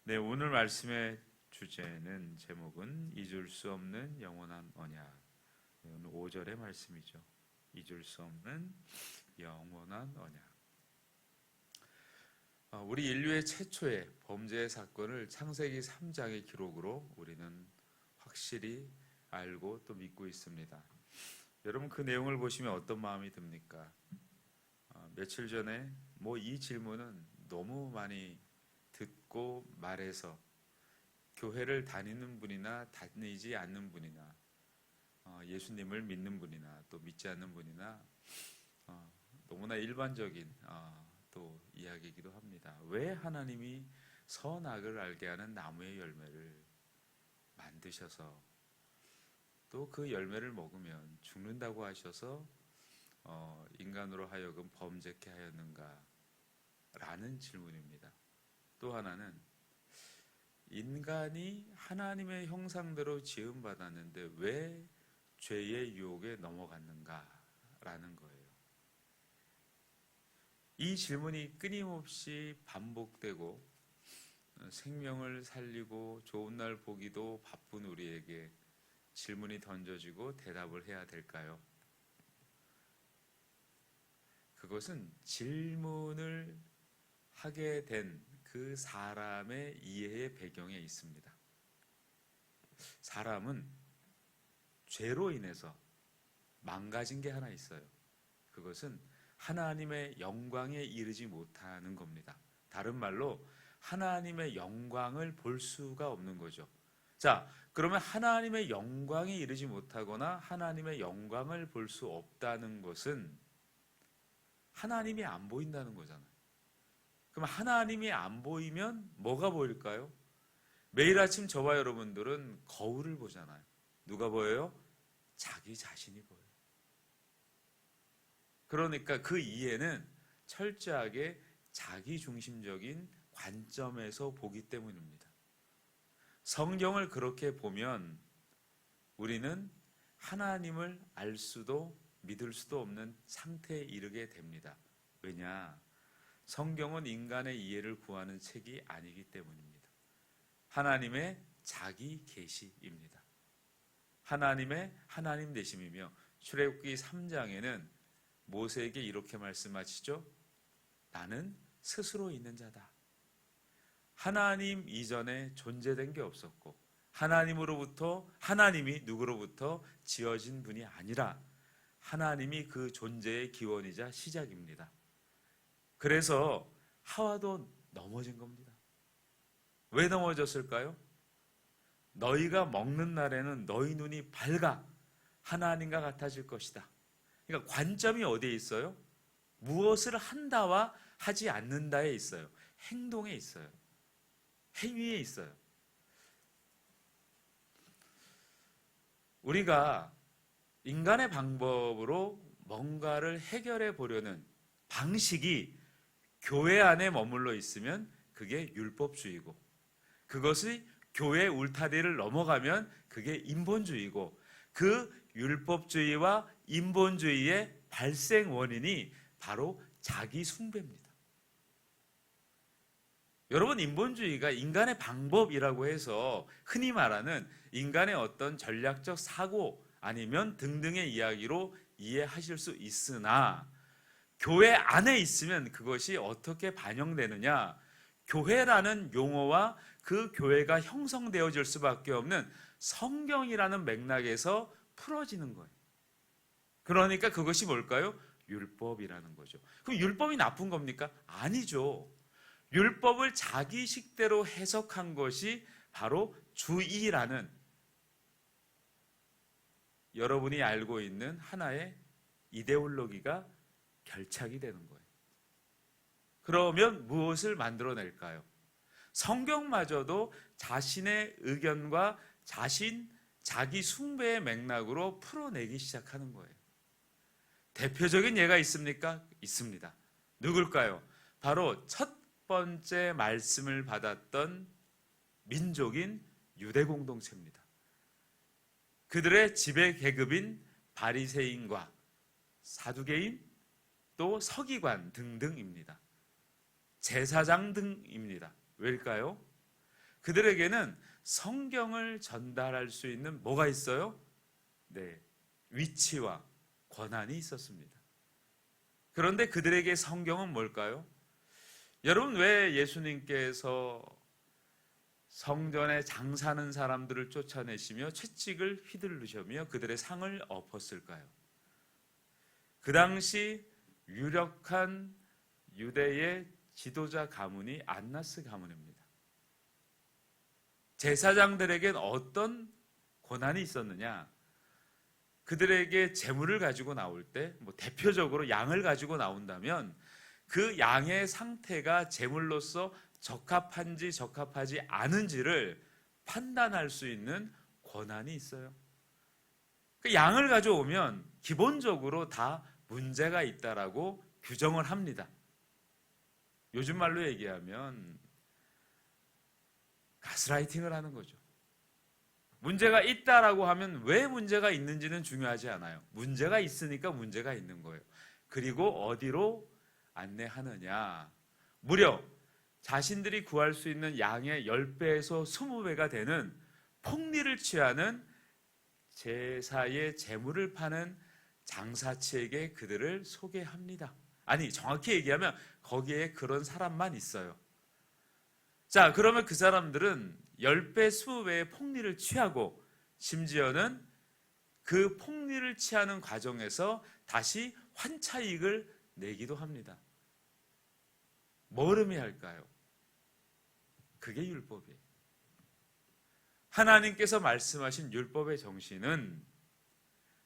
네, 오늘 말씀의 주제는 제목은 잊을 수 없는 영원한 언약. 네, 오늘 5절의 말씀이죠. 잊을 수 없는 영원한 언약. 우리 인류의 최초의 범죄 사건을 창세기 3장의 기록으로 우리는 확실히 알고 또 믿고 있습니다. 여러분 그 내용을 보시면 어떤 마음이 듭니까? 며칠 전에 이 질문은 너무 많이 듣고 말해서 교회를 다니는 분이나 다니지 않는 분이나 예수님을 믿는 분이나 또 믿지 않는 분이나 너무나 일반적인 또 이야기이기도 합니다. 왜 하나님이 선악을 알게 하는 나무의 열매를 만드셔서 또 그 열매를 먹으면 죽는다고 하셔서 인간으로 하여금 범죄케 하였는가? 라는 질문입니다. 또 하나는 인간이 하나님의 형상대로 지음받았는데 왜 죄의 유혹에 넘어갔는가? 라는 거예요. 이 질문이 끊임없이 반복되고 생명을 살리고 좋은 날 보기도 바쁜 우리에게 질문이 던져지고 대답을 해야 될까요? 그것은 질문을 하게 된 그 사람의 이해의 배경에 있습니다. 사람은 죄로 인해서 망가진 게 하나 있어요. 그것은 하나님의 영광에 이르지 못하는 겁니다. 다른 말로 하나님의 영광을 볼 수가 없는 거죠. 자, 그러면 하나님의 영광에 이르지 못하거나 하나님의 영광을 볼 수 없다는 것은 하나님이 안 보인다는 거잖아요. 그럼 하나님이 안 보이면 뭐가 보일까요? 매일 아침 저와 여러분들은 거울을 보잖아요. 누가 보여요? 자기 자신이 보여요. 그러니까 그 이해는 철저하게 자기중심적인 관점에서 보기 때문입니다. 성경을 그렇게 보면 우리는 하나님을 알 수도 믿을 수도 없는 상태에 이르게 됩니다. 왜냐? 성경은 인간의 이해를 구하는 책이 아니기 때문입니다. 하나님의 자기 계시입니다. 하나님의 하나님 되심이며 출애굽기 3장에는 모세에게 이렇게 말씀하시죠. 나는 스스로 있는 자다. 하나님 이전에 존재된 게 없었고 하나님이 누구로부터 지어진 분이 아니라 하나님이 그 존재의 기원이자 시작입니다. 그래서 하와도 넘어진 겁니다. 왜 넘어졌을까요? 너희가 먹는 날에는 너희 눈이 밝아 하나님과 같아질 것이다. 그러니까 관점이 어디에 있어요? 무엇을 한다와 하지 않는다에 있어요. 행동에 있어요. 행위에 있어요. 우리가 인간의 방법으로 뭔가를 해결해 보려는 방식이 교회 안에 머물러 있으면 그게 율법주의고, 그것이 교회 울타리를 넘어가면 그게 인본주의고, 그 율법주의와 인본주의의 발생 원인이 바로 자기 숭배입니다. 여러분, 인본주의가 인간의 방법이라고 해서 흔히 말하는 인간의 어떤 전략적 사고 아니면 등등의 이야기로 이해하실 수 있으나 교회 안에 있으면 그것이 어떻게 반영되느냐? 교회라는 용어와 그 교회가 형성되어질 수밖에 없는 성경이라는 맥락에서 풀어지는 거예요. 그러니까 그것이 뭘까요? 율법이라는 거죠. 그럼 율법이 나쁜 겁니까? 아니죠. 율법을 자기 식대로 해석한 것이 바로 주의라는 여러분이 알고 있는 하나의 이데올로기가 결착이 되는 거예요. 그러면 무엇을 만들어낼까요? 성경마저도 자신의 의견과 자기 숭배의 맥락으로 풀어내기 시작하는 거예요. 대표적인 예가 있습니까? 있습니다. 누굴까요? 바로 첫 번째 말씀을 받았던 민족인 유대 공동체입니다. 그들의 지배 계급인 바리새인과 사두개인 또 서기관 등등입니다. 제사장 등입니다. 왜일까요? 그들에게는 성경을 전달할 수 있는 뭐가 있어요? 네, 위치와 권한이 있었습니다. 그런데 그들에게 성경은 뭘까요? 여러분, 왜 예수님께서 성전에 장사하는 사람들을 쫓아내시며 채찍을 휘두르시며 그들의 상을 엎었을까요? 그 당시 유력한 유대의 지도자 가문이 안나스 가문입니다. 제사장들에겐 어떤 권한이 있었느냐? 그들에게 재물을 가지고 나올 때, 대표적으로 양을 가지고 나온다면 그 양의 상태가 제물로서 적합한지 적합하지 않은지를 판단할 수 있는 권한이 있어요. 그 양을 가져오면 기본적으로 다 문제가 있다라고 규정을 합니다. 요즘 말로 얘기하면 가스라이팅을 하는 거죠. 문제가 있다라고 하면 왜 문제가 있는지는 중요하지 않아요. 문제가 있으니까 문제가 있는 거예요. 그리고 어디로 안내하느냐. 무려 자신들이 구할 수 있는 양의 10배에서 20배가 되는 폭리를 취하는 제사의 제물을 파는 장사치에게 그들을 소개합니다. 아니, 정확히 얘기하면 거기에 그런 사람만 있어요. 자, 그러면 그 사람들은 10배, 20배의 폭리를 취하고 심지어는 그 폭리를 취하는 과정에서 다시 환차익을 내기도 합니다. 뭘 의미할까요? 그게 율법이에요. 하나님께서 말씀하신 율법의 정신은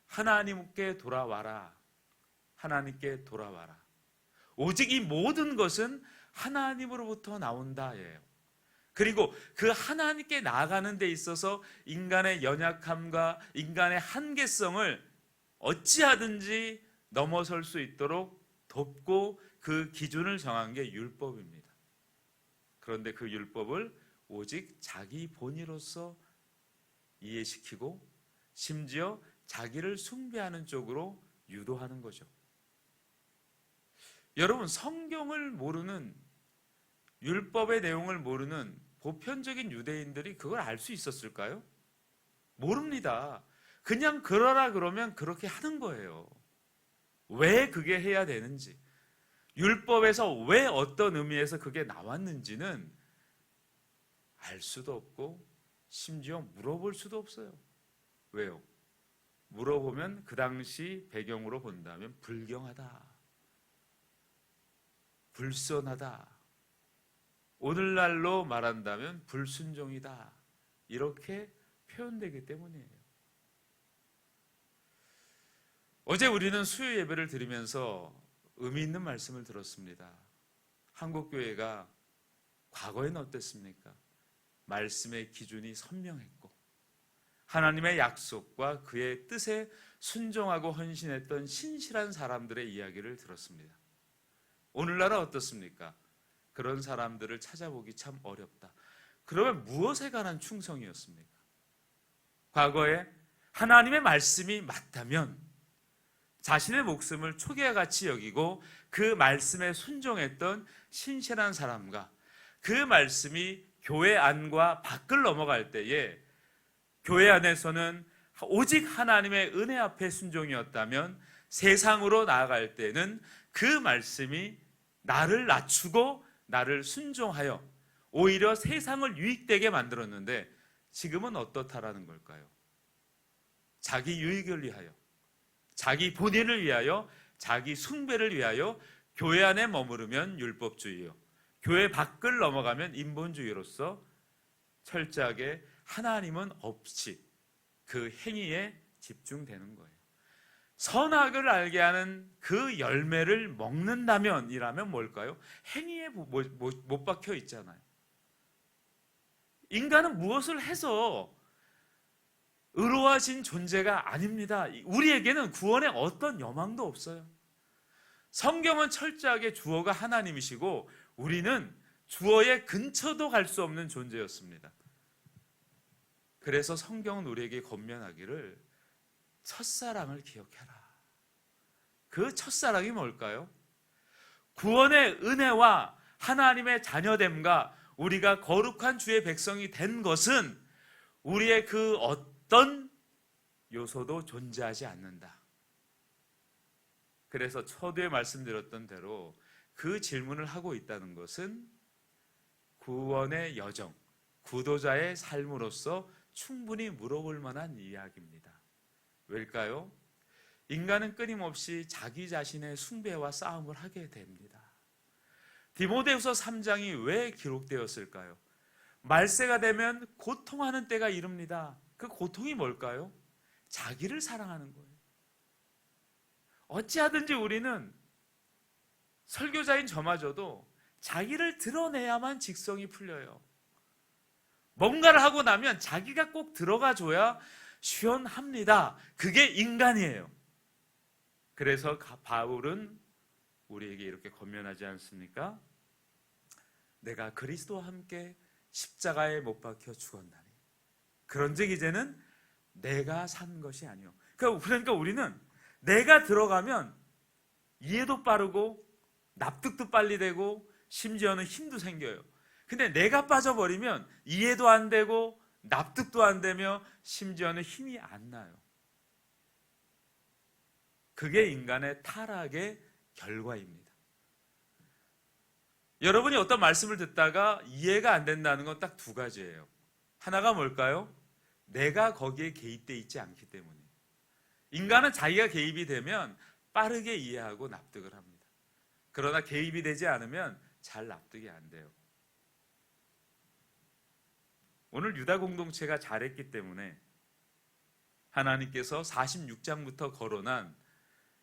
하나님께 돌아와라. 하나님께 돌아와라. 오직 이 모든 것은 하나님으로부터 나온다예요. 그리고 그 하나님께 나아가는 데 있어서 인간의 연약함과 인간의 한계성을 어찌하든지 넘어설 수 있도록 돕고 그 기준을 정한 게 율법입니다. 그런데 그 율법을 오직 자기 본의로서 이해시키고 심지어 자기를 숭배하는 쪽으로 유도하는 거죠. 여러분, 성경을 모르는, 율법의 내용을 모르는 보편적인 유대인들이 그걸 알 수 있었을까요? 모릅니다. 그냥 그러라 그러면 그렇게 하는 거예요. 왜 그게 해야 되는지, 율법에서 왜 어떤 의미에서 그게 나왔는지는 알 수도 없고 심지어 물어볼 수도 없어요. 왜요? 물어보면 그 당시 배경으로 본다면 불경하다, 불선하다, 오늘날로 말한다면 불순종이다, 이렇게 표현되기 때문이에요. 어제 우리는 수요 예배를 드리면서 의미 있는 말씀을 들었습니다. 한국교회가 과거에는 어땠습니까? 말씀의 기준이 선명했고 하나님의 약속과 그의 뜻에 순종하고 헌신했던 신실한 사람들의 이야기를 들었습니다. 오늘날은 어떻습니까? 그런 사람들을 찾아보기 참 어렵다. 그러면 무엇에 관한 충성이었습니까? 과거에 하나님의 말씀이 맞다면 자신의 목숨을 초계와 같이 여기고 그 말씀에 순종했던 신실한 사람과 그 말씀이 교회 안과 밖을 넘어갈 때에 교회 안에서는 오직 하나님의 은혜 앞에 순종이었다면 세상으로 나아갈 때는 그 말씀이 나를 낮추고 나를 순종하여 오히려 세상을 유익되게 만들었는데 지금은 어떻다라는 걸까요? 자기 유익을 위하여, 자기 본인을 위하여, 자기 숭배를 위하여 교회 안에 머무르면 율법주의요, 교회 밖을 넘어가면 인본주의로서 철저하게 하나님은 없이 그 행위에 집중되는 거예요. 선악을 알게 하는 그 열매를 먹는다면 이라면 뭘까요? 행위에 못 박혀 있잖아요. 인간은 무엇을 해서 의로워진 존재가 아닙니다. 우리에게는 구원의 어떤 여망도 없어요. 성경은 철저하게 주어가 하나님이시고 우리는 주어의 근처도 갈 수 없는 존재였습니다. 그래서 성경은 우리에게 권면하기를 첫사랑을 기억해라. 그 첫사랑이 뭘까요? 구원의 은혜와 하나님의 자녀됨과 우리가 거룩한 주의 백성이 된 것은 우리의 그 어떤 요소도 존재하지 않는다. 그래서 초두에 말씀드렸던 대로 그 질문을 하고 있다는 것은 구원의 여정, 구도자의 삶으로서 충분히 물어볼 만한 이야기입니다. 왜일까요? 인간은 끊임없이 자기 자신의 숭배와 싸움을 하게 됩니다. 디모데후서 3장이 왜 기록되었을까요? 말세가 되면 고통하는 때가 이릅니다. 그 고통이 뭘까요? 자기를 사랑하는 거예요. 어찌하든지 우리는 설교자인 저마저도 자기를 드러내야만 직성이 풀려요. 뭔가를 하고 나면 자기가 꼭 들어가 줘야 시원합니다. 그게 인간이에요. 그래서 바울은 우리에게 이렇게 권면하지 않습니까? 내가 그리스도와 함께 십자가에 못 박혀 죽었나니 그런즉 이제는 내가 산 것이 아니요. 그러니까 우리는 내가 들어가면 이해도 빠르고 납득도 빨리 되고 심지어는 힘도 생겨요. 근데 내가 빠져버리면 이해도 안 되고 납득도 안 되며 심지어는 힘이 안 나요. 그게 인간의 타락의 결과입니다. 여러분이 어떤 말씀을 듣다가 이해가 안 된다는 건 딱 두 가지예요. 하나가 뭘까요? 내가 거기에 개입되어 있지 않기 때문이에요. 인간은 자기가 개입이 되면 빠르게 이해하고 납득을 합니다. 그러나 개입이 되지 않으면 잘 납득이 안 돼요. 오늘 유다 공동체가 잘했기 때문에 하나님께서 46장부터 거론한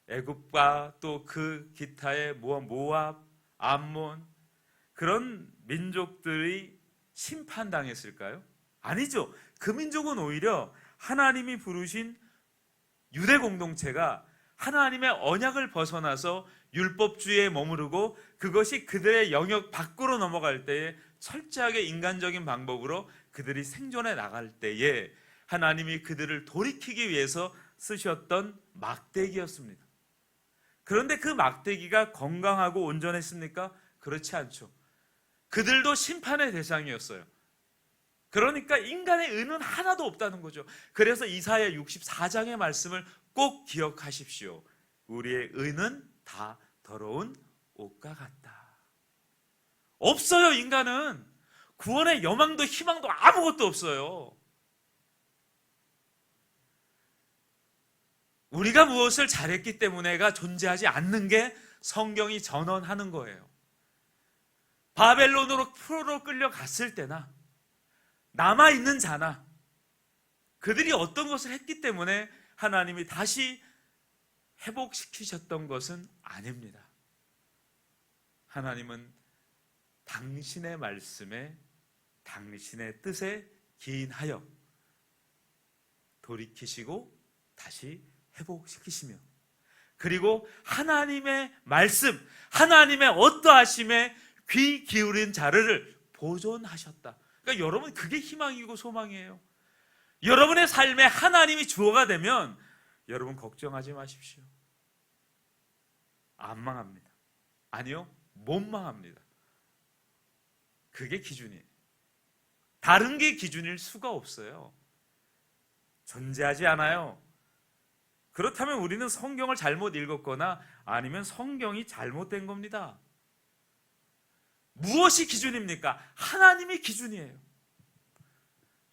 애굽과 또 그 기타의 모압, 암몬 그런 민족들이 심판당했을까요? 아니죠. 그 민족은 오히려 하나님이 부르신 유대 공동체가 하나님의 언약을 벗어나서 율법주의에 머무르고 그것이 그들의 영역 밖으로 넘어갈 때에 철저하게 인간적인 방법으로 그들이 생존해 나갈 때에 하나님이 그들을 돌이키기 위해서 쓰셨던 막대기였습니다. 그런데 그 막대기가 건강하고 온전했습니까? 그렇지 않죠. 그들도 심판의 대상이었어요. 그러니까 인간의 의는 하나도 없다는 거죠. 그래서 이사야 64장의 말씀을 꼭 기억하십시오. 우리의 의는 다 더러운 옷과 같다. 없어요. 인간은 구원의 여망도 희망도 아무것도 없어요. 우리가 무엇을 잘했기 때문에가 존재하지 않는 게 성경이 전언하는 거예요. 바벨론으로 풀로 끌려갔을 때나 남아있는 자나 그들이 어떤 것을 했기 때문에 하나님이 다시 회복시키셨던 것은 아닙니다. 하나님은 당신의 말씀에 당신의 뜻에 기인하여 돌이키시고 다시 회복시키시며 그리고 하나님의 말씀, 하나님의 어떠하심에 귀 기울인 자를 보존하셨다. 그러니까 여러분 그게 희망이고 소망이에요. 여러분의 삶에 하나님이 주어가 되면 여러분 걱정하지 마십시오. 안 망합니다. 아니요, 못 망합니다. 그게 기준이에요. 다른 게 기준일 수가 없어요. 존재하지 않아요. 그렇다면 우리는 성경을 잘못 읽었거나 아니면 성경이 잘못된 겁니다. 무엇이 기준입니까? 하나님이 기준이에요.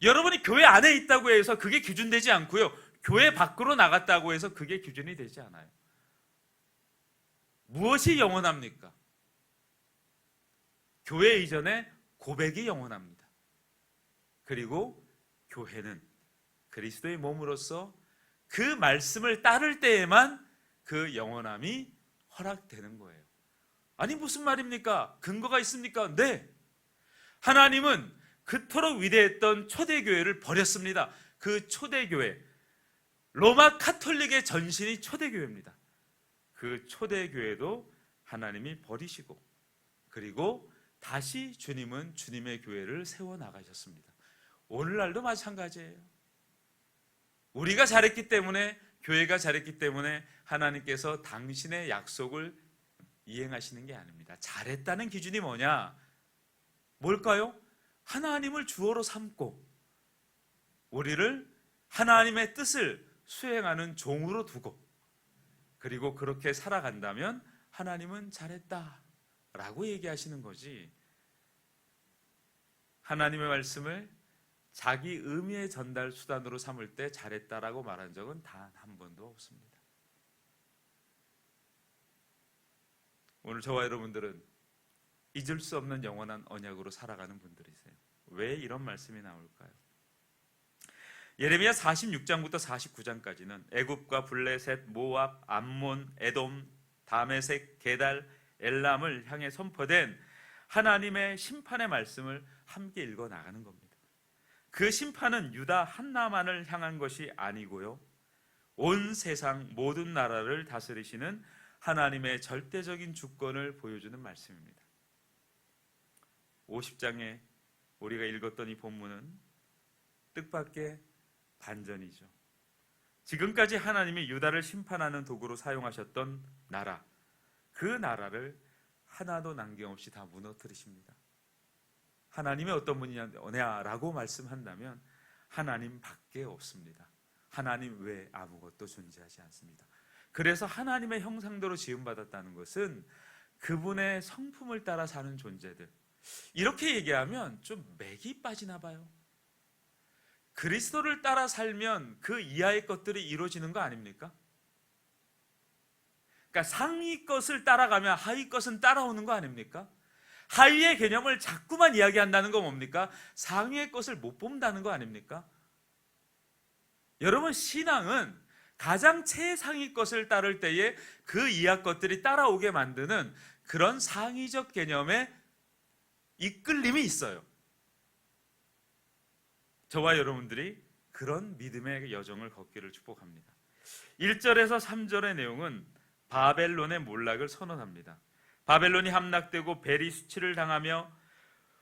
여러분이 교회 안에 있다고 해서 그게 기준되지 않고요. 교회 밖으로 나갔다고 해서 그게 기준이 되지 않아요. 무엇이 영원합니까? 교회 이전에 고백이 영원합니다. 그리고 교회는 그리스도의 몸으로서 그 말씀을 따를 때에만 그 영원함이 허락되는 거예요. 아니 무슨 말입니까? 근거가 있습니까? 네. 하나님은 그토록 위대했던 초대교회를 버렸습니다. 그 초대교회, 로마 카톨릭의 전신이 초대교회입니다. 그 초대교회도 하나님이 버리시고 그리고 다시 주님은 주님의 교회를 세워나가셨습니다. 오늘날도 마찬가지예요. 우리가 잘했기 때문에, 교회가 잘했기 때문에 하나님께서 당신의 약속을 이행하시는 게 아닙니다. 잘했다는 기준이 뭐냐? 뭘까요? 하나님을 주어로 삼고 우리를 하나님의 뜻을 수행하는 종으로 두고 그리고 그렇게 살아간다면 하나님은 잘했다라고 얘기하시는 거지. 하나님의 말씀을 자기 의미의 전달 수단으로 삼을 때 잘했다라고 말한 적은 단 한 번도 없습니다. 오늘 저와 여러분들은 잊을 수 없는 영원한 언약으로 살아가는 분들이세요. 왜 이런 말씀이 나올까요? 예레미야 46장부터 49장까지는 애굽과 블레셋, 모압, 암몬, 에돔, 다메섹, 게달, 엘람을 향해 선포된 하나님의 심판의 말씀을 함께 읽어 나가는 겁니다. 그 심판은 유다 하나만을 향한 것이 아니고요, 온 세상 모든 나라를 다스리시는 하나님의 절대적인 주권을 보여주는 말씀입니다. 50장에 우리가 읽었던 이 본문은 뜻밖의 반전이죠. 지금까지 하나님이 유다를 심판하는 도구로 사용하셨던 나라, 그 나라를 하나도 남김없이 다 무너뜨리십니다. 하나님의 어떤 분이냐라고 말씀한다면 하나님밖에 없습니다. 하나님 외에 아무것도 존재하지 않습니다. 그래서 하나님의 형상대로 지음받았다는 것은 그분의 성품을 따라 사는 존재들, 이렇게 얘기하면 좀 맥이 빠지나 봐요. 그리스도를 따라 살면 그 이하의 것들이 이루어지는 거 아닙니까? 그러니까 상위 것을 따라가면 하위 것은 따라오는 거 아닙니까? 하위의 개념을 자꾸만 이야기한다는 건 뭡니까? 상위의 것을 못 본다는 거 아닙니까? 여러분, 신앙은 가장 최상위 것을 따를 때에 그 이하 것들이 따라오게 만드는 그런 상위적 개념의 이끌림이 있어요. 저와 여러분들이 그런 믿음의 여정을 걷기를 축복합니다. 1절에서 3절의 내용은 바벨론의 몰락을 선언합니다. 바벨론이 함락되고 벨이 수치를 당하며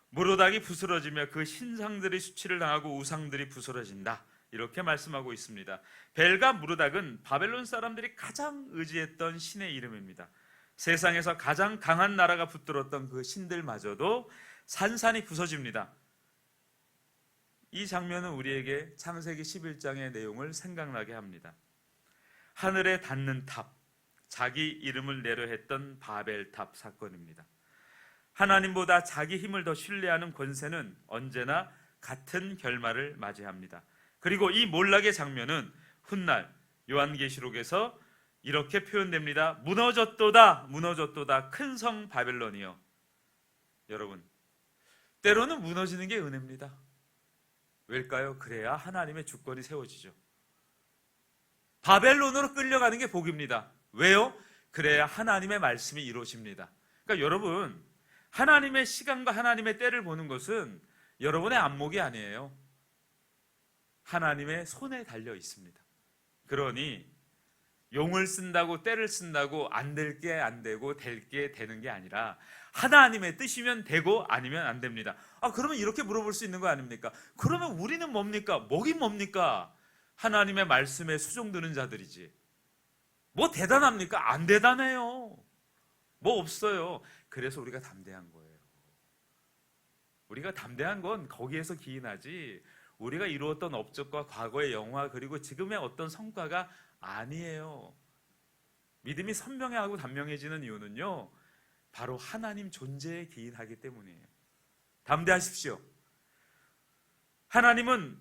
무로닥이 부스러지며 그 신상들이 수치를 당하고 우상들이 부스러진다, 이렇게 말씀하고 있습니다. 벨과 무르닥은 바벨론 사람들이 가장 의지했던 신의 이름입니다. 세상에서 가장 강한 나라가 붙들었던 그 신들마저도 산산이 부서집니다. 이 장면은 우리에게 창세기 11장의 내용을 생각나게 합니다. 하늘에 닿는 탑, 자기 이름을 내려 했던 바벨탑 사건입니다. 하나님보다 자기 힘을 더 신뢰하는 권세는 언제나 같은 결말을 맞이합니다. 그리고 이 몰락의 장면은 훗날 요한계시록에서 이렇게 표현됩니다. 무너졌도다, 무너졌도다, 큰 성 바벨론이여. 여러분, 때로는 무너지는 게 은혜입니다. 왜일까요? 그래야 하나님의 주권이 세워지죠. 바벨론으로 끌려가는 게 복입니다. 왜요? 그래야 하나님의 말씀이 이루어집니다. 그러니까 여러분, 하나님의 시간과 하나님의 때를 보는 것은 여러분의 안목이 아니에요. 하나님의 손에 달려 있습니다. 그러니 용을 쓴다고 때를 쓴다고 안 될 게 안 되고 될 게 되는 게 아니라 하나님의 뜻이면 되고 아니면 안 됩니다. 그러면 이렇게 물어볼 수 있는 거 아닙니까? 그러면 우리는 뭡니까? 뭐긴 뭡니까? 하나님의 말씀에 수종드는 자들이지. 뭐 대단합니까? 안 대단해요. 뭐 없어요. 그래서 우리가 담대한 거예요. 우리가 담대한 건 거기에서 기인하지 우리가 이루었던 업적과 과거의 영화 그리고 지금의 어떤 성과가 아니에요. 믿음이 선명해하고 단명해지는 이유는요, 바로 하나님 존재에 기인하기 때문이에요. 담대하십시오. 하나님은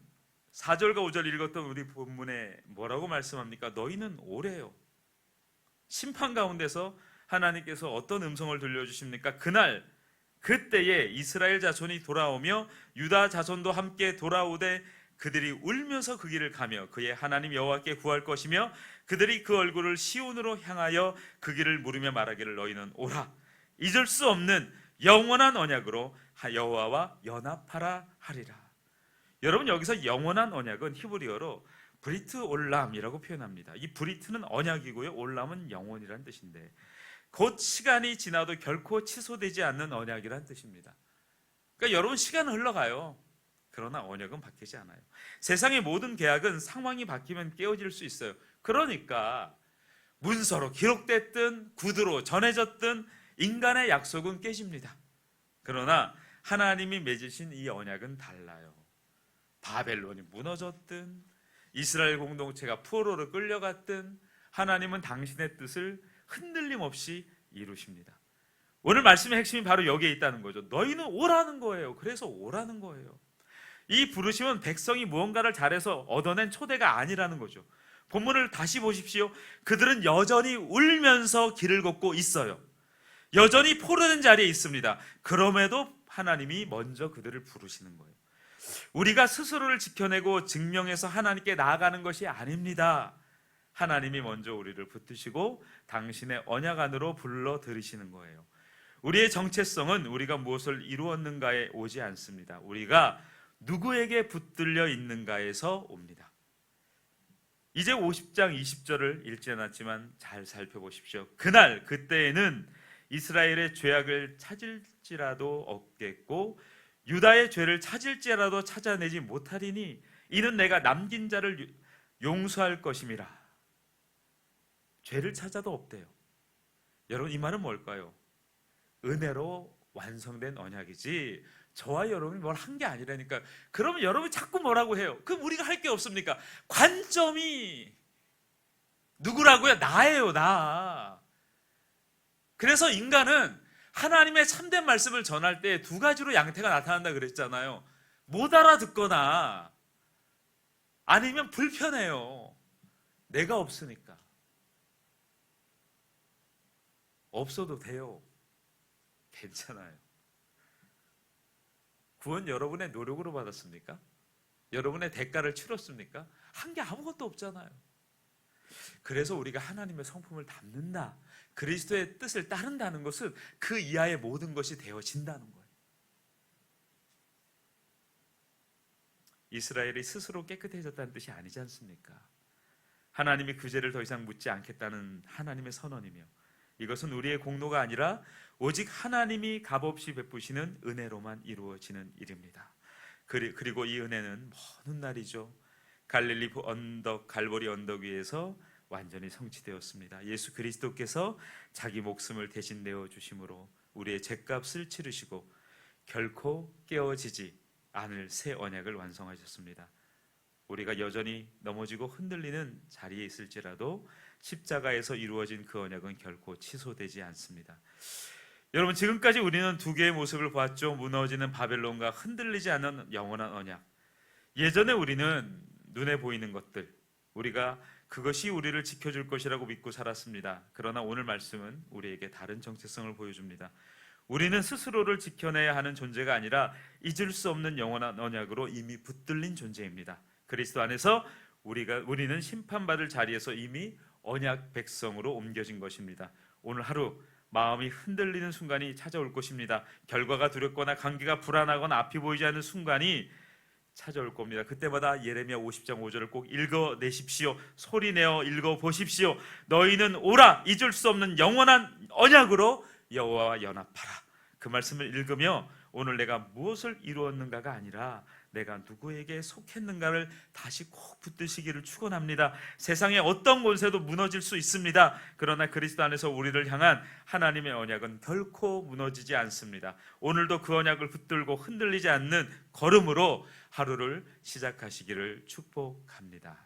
4절과 5절 읽었던 우리 본문에 뭐라고 말씀합니까? 너희는 오래요. 심판 가운데서 하나님께서 어떤 음성을 들려주십니까? 그날 그때에 이스라엘 자손이 돌아오며 유다 자손도 함께 돌아오되 그들이 울면서 그 길을 가며 그의 하나님 여호와께 구할 것이며 그들이 그 얼굴을 시온으로 향하여 그 길을 물으며 말하기를 너희는 오라, 잊을 수 없는 영원한 언약으로 여호와와 연합하라 하리라. 여러분, 여기서 영원한 언약은 히브리어로 브리트 올람이라고 표현합니다. 이 브리트는 언약이고요, 올람은 영원이라는 뜻인데 곧 시간이 지나도 결코 취소되지 않는 언약이라는 뜻입니다. 그러니까 여러분, 시간은 흘러가요. 그러나 언약은 바뀌지 않아요. 세상의 모든 계약은 상황이 바뀌면 깨어질 수 있어요. 그러니까 문서로 기록됐든 구두로 전해졌든 인간의 약속은 깨집니다. 그러나 하나님이 맺으신 이 언약은 달라요. 바벨론이 무너졌든 이스라엘 공동체가 포로로 끌려갔든 하나님은 당신의 뜻을 흔들림 없이 이루십니다. 오늘 말씀의 핵심이 바로 여기에 있다는 거죠. 너희는 오라는 거예요. 그래서 오라는 거예요. 이 부르심은 백성이 무언가를 잘해서 얻어낸 초대가 아니라는 거죠. 본문을 다시 보십시오. 그들은 여전히 울면서 길을 걷고 있어요. 여전히 포로된 자리에 있습니다. 그럼에도 하나님이 먼저 그들을 부르시는 거예요. 우리가 스스로를 지켜내고 증명해서 하나님께 나아가는 것이 아닙니다. 하나님이 먼저 우리를 붙드시고 당신의 언약 안으로 불러들이시는 거예요. 우리의 정체성은 우리가 무엇을 이루었는가에 오지 않습니다. 우리가 누구에게 붙들려 있는가에서 옵니다. 이제 50장 20절을 읽지 않았지만 잘 살펴보십시오. 그날 그때에는 이스라엘의 죄악을 찾을지라도 없겠고 유다의 죄를 찾을지라도 찾아내지 못하리니 이는 내가 남긴 자를 용서할 것임이라. 죄를 찾아도 없대요. 여러분, 이 말은 뭘까요? 은혜로 완성된 언약이지 저와 여러분이 뭘 한 게 아니라니까. 그러면 여러분이 자꾸 뭐라고 해요? 그럼 우리가 할 게 없습니까? 관점이 누구라고요? 나예요, 나. 그래서 인간은 하나님의 참된 말씀을 전할 때 두 가지로 양태가 나타난다 그랬잖아요. 못 알아듣거나 아니면 불편해요. 내가 없으니까. 없어도 돼요. 괜찮아요. 구원 여러분의 노력으로 받았습니까? 여러분의 대가를 치렀습니까? 한 게 아무것도 없잖아요. 그래서 우리가 하나님의 성품을 담는다, 그리스도의 뜻을 따른다는 것은 그 이하의 모든 것이 되어진다는 거예요. 이스라엘이 스스로 깨끗해졌다는 뜻이 아니지 않습니까? 하나님이 그 죄를 더 이상 묻지 않겠다는 하나님의 선언이며, 이것은 우리의 공로가 아니라 오직 하나님이 값없이 베푸시는 은혜로만 이루어지는 일입니다. 그리고 이 은혜는 먼 훗날이죠. 갈릴리 언덕, 갈보리 언덕 위에서 완전히 성취되었습니다. 예수 그리스도께서 자기 목숨을 대신 내어 주심으로 우리의 죄값을 치르시고 결코 깨어지지 않을 새 언약을 완성하셨습니다. 우리가 여전히 넘어지고 흔들리는 자리에 있을지라도 십자가에서 이루어진 그 언약은 결코 취소되지 않습니다. 여러분, 지금까지 우리는 두 개의 모습을 보았죠. 무너지는 바벨론과 흔들리지 않는 영원한 언약. 예전에 우리는 눈에 보이는 것들, 우리가 그것이 우리를 지켜줄 것이라고 믿고 살았습니다. 그러나 오늘 말씀은 우리에게 다른 정체성을 보여줍니다. 우리는 스스로를 지켜내야 하는 존재가 아니라 잊을 수 없는 영원한 언약으로 이미 붙들린 존재입니다. 그리스도 안에서 우리는 심판받을 자리에서 이미 언약 백성으로 옮겨진 것입니다. 오늘 하루 마음이 흔들리는 순간이 찾아올 것입니다. 결과가 두렵거나 관계가 불안하거나 앞이 보이지 않는 순간이 찾아올 겁니다. 그때마다 예레미야 50장 5절을 꼭 읽어내십시오. 소리내어 읽어보십시오. 너희는 오라, 잊을 수 없는 영원한 언약으로 여호와와 연합하라. 그 말씀을 읽으며 오늘 내가 무엇을 이루었는가가 아니라 내가 누구에게 속했는가를 다시 꼭 붙드시기를 축원합니다. 세상의 어떤 권세도 무너질 수 있습니다. 그러나 그리스도 안에서 우리를 향한 하나님의 언약은 결코 무너지지 않습니다. 오늘도 그 언약을 붙들고 흔들리지 않는 걸음으로 하루를 시작하시기를 축복합니다.